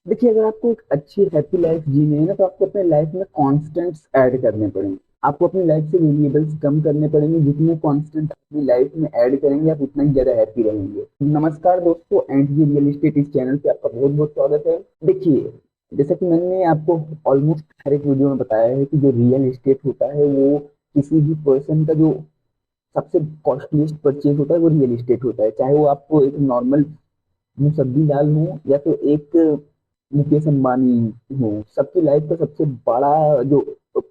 देखिए, अगर आपको एक अच्छी हैप्पी लाइफ जीनी है ना, तो आपको अपने लाइफ में कॉन्स्टेंट्स ऐड करने पड़ेंगे। आपको अपनी लाइफ से वेरिएबल्स कम करने पड़ेंगे। जितने कॉन्स्टेंट अपनी लाइफ में ऐड करेंगे, आप उतना ही ज्यादा हैप्पी रहेंगे। नमस्कार दोस्तों, एंड जी रियल एस्टेट इस चैनल पे आपका बहुत बहुत स्वागत है। देखिए, जैसा कि मैंने आपको ऑलमोस्ट हर एक वीडियो में बताया है कि जो रियल एस्टेट होता है वो किसी भी पर्सन का जो सबसे कॉस्टलीस्ट परचेज होता है वो रियल एस्टेट होता है। चाहे वो आपको एक नॉर्मल मुसद्दी लाल हो या तो एक मुकेश अंबानी हो, सबकी लाइफ का सबसे बड़ा जो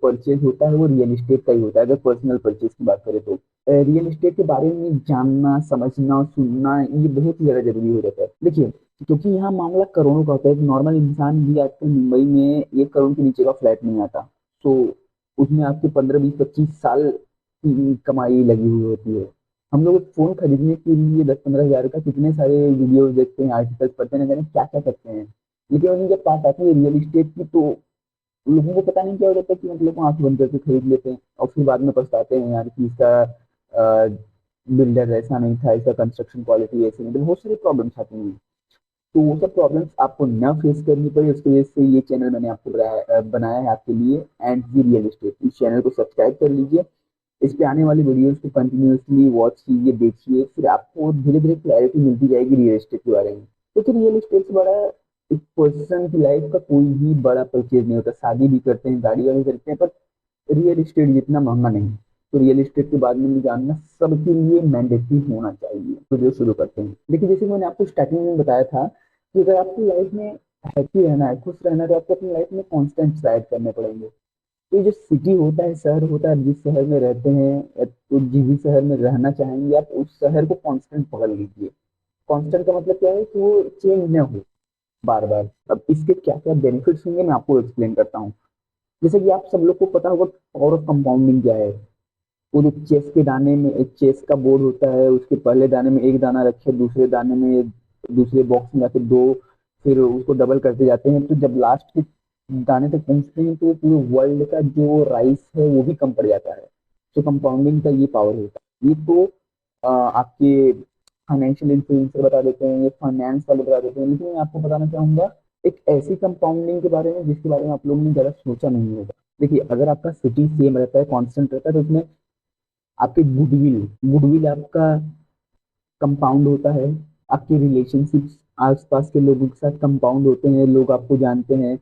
परचेज होता है वो रियल एस्टेट का ही होता है। अगर पर्सनल परचेज की बात करें तो रियल एस्टेट के बारे में जानना, समझना, सुनना ये बहुत ही ज्यादा जरूरी हो जाता है। देखिए, क्योंकि यहाँ मामला करोड़ों का होता है। एक नॉर्मल इंसान भी आजकल मुंबई में 1 करोड़ के नीचे का फ्लैट नहीं आता। तो उसमें आपके 15, 20, 25 साल की कमाई लगी हुई होती है। हम लोग एक फोन खरीदने के लिए 10, 15 हजार का कितने सारे वीडियोस देखते हैं, आर्टिकल्स पढ़ते हैं, ना जाने क्या क्या करते हैं। लेकिन वहीं जब बात आती है रियल एस्टेट की, तो लोगों को पता नहीं क्या हो जाता है कि मतलब वो आंख बंद करके खरीद लेते हैं और फिर बाद में पछताते हैं यार कि इसका बिल्डर ऐसा नहीं था, इसका कंस्ट्रक्शन क्वालिटी ऐसी नहीं थी, बहुत सारी प्रॉब्लम्स आती हैं। तो वो सब प्रॉब्लम्स आपको न फेस करनी पड़े, उसकी वजह से ये चैनल मैंने आपको बनाया है आपके लिए, एंड दी रियल एस्टेट। इस चैनल को सब्सक्राइब कर लीजिए। इस पे आने वाली वीडियोस को कंटिन्यूअसली वॉच कीजिए, देखिए, फिर आपको धीरे धीरे क्लैरिटी मिलती जाएगी रियल एस्टेट के बारे में। क्योंकि रियल एस्टेट से बड़ा एक पर्सन की लाइफ का कोई भी बड़ा परचेज नहीं होता। शादी भी करते हैं, गाड़ी वाड़ी खरीदते हैं, पर रियल एस्टेट जितना महंगा नहीं। तो रियल एस्टेट के बारे में भी जानना सबके लिए मैंडेटरी होना चाहिए। वीडियो शुरू करते हैं। देखिए, जैसे मैंने आपको स्टार्टिंग में बताया था कि अगर आपकी लाइफ में हैप्पी रहना है, खुश रहना है, तो आपको अपनी लाइफ में कॉन्स्टेंट ऐड करने पड़ेंगे। तो ये जो सिटी होता है, शहर होता है, जिस शहर में रहते हैं या तो जिस भी शहर में रहना चाहेंगे, आप उस शहर को कांस्टेंट पकड़ लीजिए। कांस्टेंट का मतलब क्या है कि वो चेंज न हो बार बार। अब इसके क्या क्या बेनिफिट्स होंगे मैं आपको एक्सप्लेन करता हूँ। जैसे कि आप सब लोग को पता होगा पावर ऑफ कंपाउंडिंग क्या है। वो जो चेस के दाने में एक चेस का बोर्ड होता है, उसके पहले दाने में एक दाना रखे, दूसरे दाने में दूसरे बॉक्स में जाके दो, फिर उसको डबल करते जाते हैं, तो जब लास्ट के दाने तक पहुंचते हैं तो पूरे वर्ल्ड का जो राइस है वो भी कम पड़ जाता है। तो कंपाउंडिंग का ये पावर होता है। ये तो आपके फाइनेंशियल इन्फ्लुएंसर बता देते हैं, ये फाइनेंस वाले बता देते हैं, लेकिन मैं आपको बताना चाहूंगा एक ऐसी कंपाउंडिंग के बारे में जिसके बारे में आप लोगों ने ज्यादा सोचा नहीं होगा। देखिए, अगर आपका सिटी सेम रहता है, कांस्टेंट रहता है, तो उसमें आपके गुडविल गुडविल आपका कंपाउंड होता है। आपके रिलेशनशिप्स आसपास के लोगों के साथ कंपाउंड होते हैं, लोग आपको जानते हैं।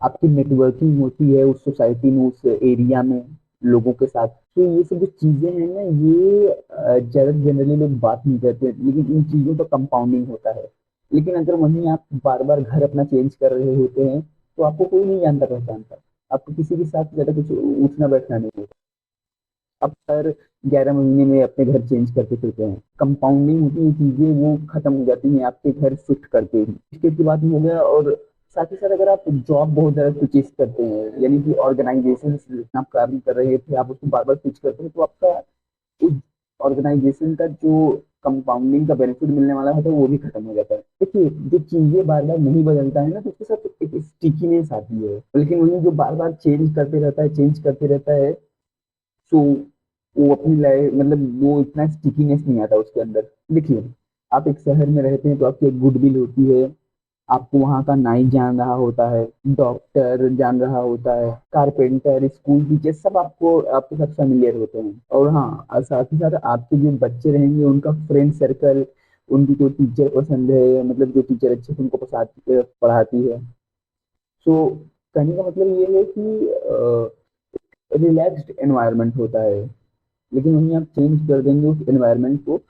आपकी नेटवर्किंग होती है उस सोसाइटी में, उस एरिया में लोगों के साथ। तो ये सब जो चीजें हैं ना, ये ज्यादा जनरली लोग बात नहीं करते हैं, लेकिन इन चीजों का कंपाउंडिंग होता है। लेकिन अगर वहीं आप बार बार घर अपना चेंज कर रहे होते हैं, तो आपको कोई नहीं जानता पहचानता। आपको किसी के साथ ज्यादा कुछ उठना बैठना नहीं होता। अब हर 11 महीने में अपने घर चेंज करते फिरते हैं। कंपाउंडिंग होती है चीजें, वो खत्म हो जाती हैं आपके घर शिफ्ट करते ही। इसके बाद हो गया। और साथ ही साथ अगर आप जॉब बहुत ज्यादा स्विचेस करते हैं, यानी कि ऑर्गेनाइजेशन आप काम कर रहे थे, आप उसको बार बार स्विच करते हैं, तो आपका उस ऑर्गेनाइजेशन का जो कंपाउंडिंग का बेनिफिट मिलने वाला होता है वो भी खत्म हो जाता है। देखिए, जो चीजें बार बार नहीं बदलता है ना, तो उसके साथ एक स्टिकीनेस आती है। लेकिन वही जो बार बार चेंज करते रहता है, चेंज करते रहता है, तो वो अपनी लाइफ मतलब वो इतना स्टिकीनेस नहीं आता उसके अंदर। देखिए, आप एक शहर में रहते हैं तो आपकी एक गुडविल होती है। आपको वहाँ का नाई जान रहा होता है, डॉक्टर जान रहा होता है, कारपेंटर, स्कूल टीचर, सब आपको आपके साथ फेमिलियर होते हैं। और हाँ, और साथ ही साथ आपके जो बच्चे रहेंगे उनका फ्रेंड सर्कल, उनकी जो टीचर पसंद है, मतलब जो टीचर अच्छे से उनको पढ़ाती है। सो कहने का मतलब ये है कि रिलैक्स्ड एनवायरनमेंट होता है। लेकिन वहीं आप चेंज कर देंगे उस एनवायरनमेंट को,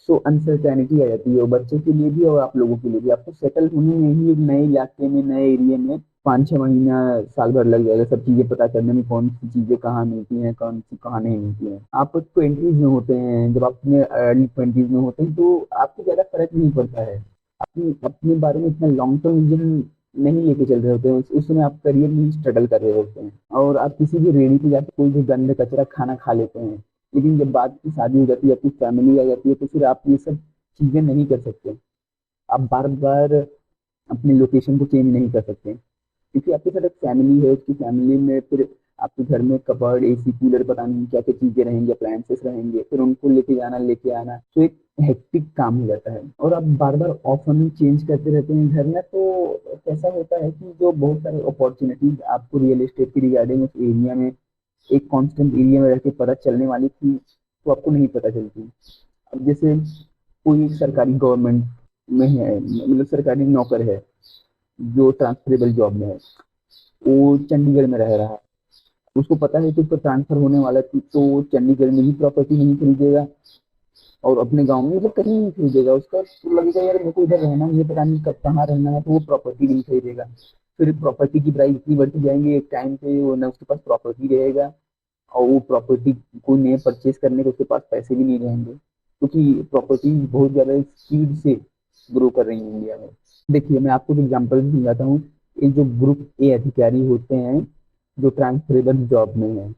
सो अनसर्टेनिटी आ जाती है, और बच्चों के लिए भी और आप लोगों के लिए भी। आपको सेटल होने में ही एक नए इलाके में, नए एरिया में 5, 6 महीना, साल भर लग जाएगा सब चीजें पता करने में, कौन सी चीजें कहाँ मिलती हैं, कौन सी कहाँ नहीं मिलती हैं। आप 20s में होते हैं, जब आप अपने अर्ली 20s में होते हैं, तो आपको ज्यादा फर्क नहीं पड़ता है। अपनी अपने बारे में इतना लॉन्ग टर्म विजन नहीं लेके चल रहे होते हैं। उस समय आप करियर में स्ट्रगल कर रहे होते हैं, और आप किसी भी रेडी पे जाकर कोई भी गंद कचरा खाना खा लेते हैं। लेकिन जब बात की शादी हो जाती है, अपनी फैमिली आ जाती है, तो फिर आप ये सब चीजें नहीं कर सकते। आप बार बार अपनी लोकेशन को चेंज नहीं कर सकते, क्योंकि आपके साथ एक फैमिली है। उसकी फैमिली में फिर आपके घर में कबर्ड, एसी, कूलर, पता नहीं क्या क्या चीजें रहेंगी, अप्लायंसेस रहेंगे, फिर उनको लेके जाना लेके आना, तो एक हेक्टिक काम हो जाता है। और आप बार बार ऑफन चेंज करते रहते हैं घर में, तो कैसा होता है कि जो बहुत सारे अपॉर्चुनिटीज आपको रियल एस्टेट की रिगार्डिंग उस एरिया में, एक कांस्टेंट एरिया में रह के पता चलने वाली थी, तो आपको नहीं पता चलती। अब जैसे कोई सरकारी गवर्नमेंट में है, मतलब सरकारी नौकर है जो ट्रांसफरेबल जॉब में है, वो चंडीगढ़ में रह रहा है, उसको पता है कि उसको ट्रांसफर होने वाला थी, तो वो चंडीगढ़ में ही प्रॉपर्टी नहीं खरीदेगा और अपने गांव में मतलब कहीं नहीं खरीदेगा। उसका तो लगेगा यार मेरे को इधर रहना है, ये पता नहीं कब कहाँ रहना है, तो वो प्रॉपर्टी नहीं खरीदेगा। फिर प्रॉपर्टी की प्राइस इतनी बढ़ती जाएंगी, एक टाइम पे वो ना उसके पास प्रॉपर्टी रहेगा, और वो प्रॉपर्टी को नए परचेज करने के उसके पास पैसे भी नहीं रहेंगे, क्योंकि प्रॉपर्टी बहुत ज्यादा स्पीड से ग्रो कर रही है इंडिया में। देखिए मैं आपको एग्जांपल भी समझाता हूँ। ये जो ग्रुप ए अधिकारी होते हैं जो ट्रांसफरेबल जॉब में है,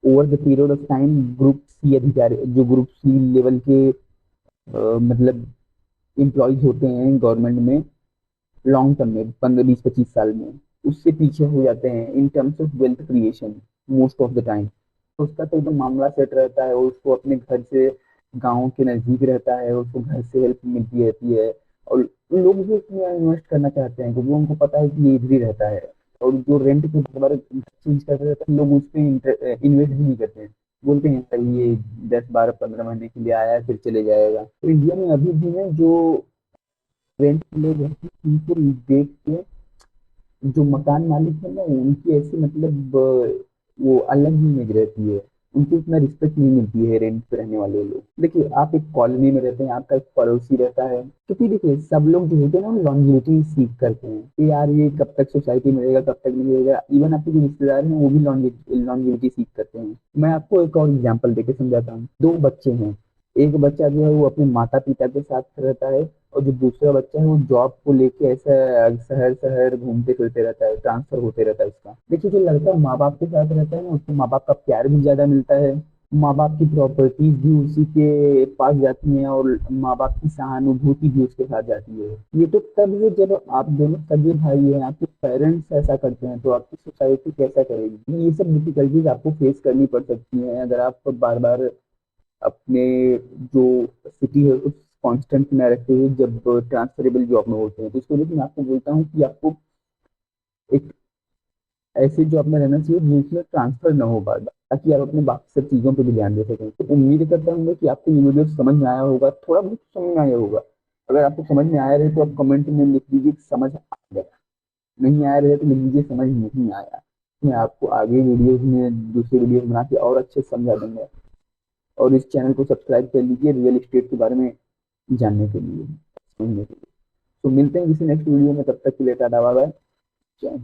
over the period of time group C अधिकारी, जो ग्रुप सी लेवल के मतलब एम्प्लॉयज होते हैं गवर्नमेंट में, लॉन्ग टर्म में 15 20 25 साल में, उससे पीछे हो जाते हैं in terms of wealth creation most of the time. उसका तो एकदम मामला सेट रहता है, उसको अपने घर से गाँव के नजदीक रहता है, उसको घर से हेल्प मिलती रहती है, और लोग भी उसमें इन्वेस्ट करना चाहते हैं क्योंकि उनको पता है कि ये इधर ही रहता है। और जो रेंट के बार चेंज करते रहते हैं लोग, उस पर इन्वेस्ट भी नहीं करते हैं, बोलते हैं सही ये 10 12 15 महीने के लिए आया है फिर चले जाएगा। तो इंडिया में अभी भी है जो रेंट के लोग रहते हैं, उनको देख के जो मकान मालिक है ना, उनकी ऐसी मतलब वो अलग ही इमेज रहती है, उनको उतना रिस्पेक्ट नहीं मिलती है रेंट पे रहने वाले लोग। देखिए आप एक कॉलोनी में रहते हैं, आपका एक पड़ोसी रहता है, क्योंकि देखिए सब लोग जो होते हैं ना लॉन्जिविटी सीख करते हैं कि यार ये कब तक सोसाइटी में रहेगा, कब तक नहीं रहेगा। इवन आपके जो रिश्तेदार हैं वो भी लॉन्जिविटी सीख करते हैं। मैं आपको एक और एग्जाम्पल देके समझाता हूँ। दो बच्चे हैं, एक बच्चा जो है वो अपने माता पिता के साथ रहता है, और जो दूसरा बच्चा है वो जॉब को लेके ऐसा शहर शहर घूमते फिरते रहता है, ट्रांसफर होते रहता है उसका। देखिए जो लड़का माँ बाप के साथ रहता है ना, उसको माँ बाप का प्यार भी ज्यादा मिलता है, माँ बाप की प्रॉपर्टीज भी उसी के पास जाती हैं, और माँ बाप की सहानुभूति भी उसके साथ जाती है। ये तो तब है जब आप दोनों सगे भाई हैं, आपके पेरेंट्स ऐसा करते हैं, तो आपकी सोसाइटी कैसा करेगी। ये सब डिफिकल्टीज आपको फेस करनी पड़ सकती हैं अगर आप बार बार अपने जो सिटी है उस कांस्टेंट में रखते हुए जब ट्रांसफरेबल जॉब में होते हैं। तो इसको लेकर मैं आपको बोलता हूँ कि आपको एक ऐसे जॉब में रहना चाहिए जिसमें ट्रांसफर ना हो बार बार, ताकि आप अपने बाकी सब चीज़ों पर भी ध्यान दे सकें। तो उम्मीद करता हूँ कि आपको ये वीडियो समझ में आया होगा, थोड़ा बहुत समझ में आया होगा। अगर आपको समझ में आया रहे तो आप कमेंट में लिख दीजिए कि समझ आ गया, नहीं आया रहे तो लिख दीजिए समझ नहीं आया। मैं आपको आगे वीडियोज में दूसरे वीडियो बना के और अच्छे से समझा दूंगा। और इस चैनल को सब्सक्राइब कर लीजिए रियल एस्टेट के बारे में जानने के लिए, सुनने के लिए। तो मिलते हैं किसी नेक्स्ट वीडियो में, तब तक के लिए टाटा बाय बाय।